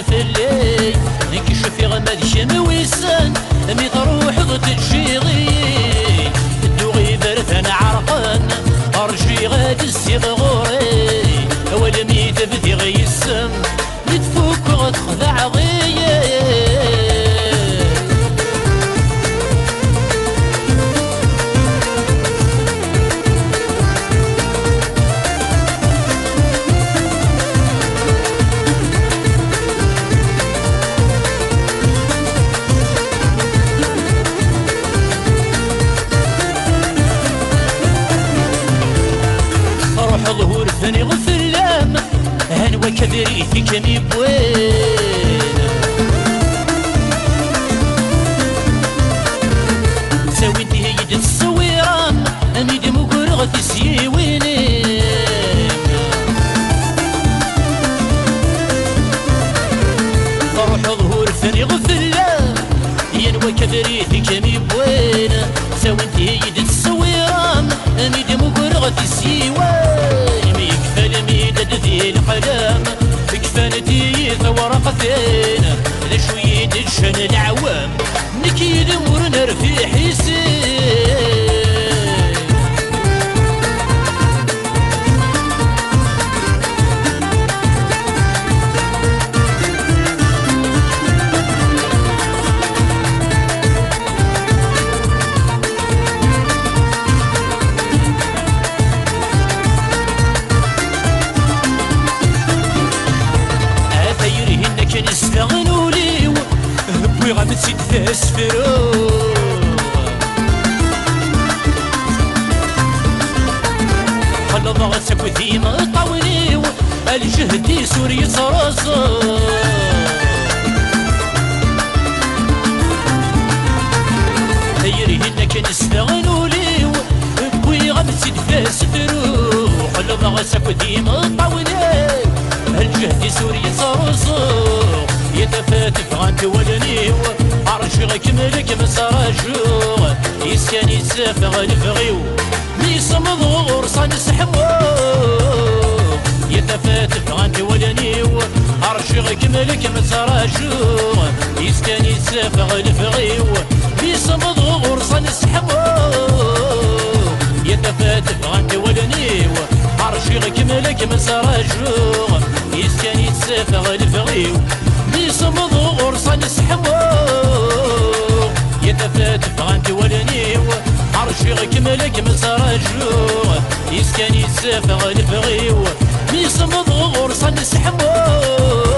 فلي نكشف غمد شمويسان مي تروح ضد الشيغي الدوغي برثن عرقان ارجي غاد السيغوري ولا مي تبدي غيسم نتفوك غتخدع غيي ظهور ثاني غفلام هنوى كبري في كمي بوين ساوي دي هيد الصويران اني دي مقرغ في سيويني روح ظهور ثاني غفلام ينوى كبري في كمي بوين ساوي دي هيد الصويران اني دي مقرغ في سيوين ذي الحلام كفانتي ورقتين لشوية الشن العوام نكيد مرنا رفي حسين نستغنوا ليو هبوي غمتسي تسفرو خلا ضغطك وثيما طاوليو الجهدي سوري صرصو هيرهنك نستغنوا ليو هبوي غمتسي تسفرو خلا ضغطك وثيما طاوليو الجهدي سوري صرصو يتفاتف غانت ولنيو عرشغ كملك مسراجو يسكن يتسافغ الفغيو ميصمض غرصان سحمو يتفاتف غانت ولنيو عرشغ كملك مسراجو يسكن يتسافغ الفغيو ميصمض غرصان سحمو يتفاتف غانت ولنيو عرشغ كملك مسراجو يسكن يتسافغ الفغيو ميصمض غرصان سحمو يتفاتف غانت ولنيو عرشي غكملك مسراجو يسكن يتسافغ الفغيو ميصمض غرصان سحمو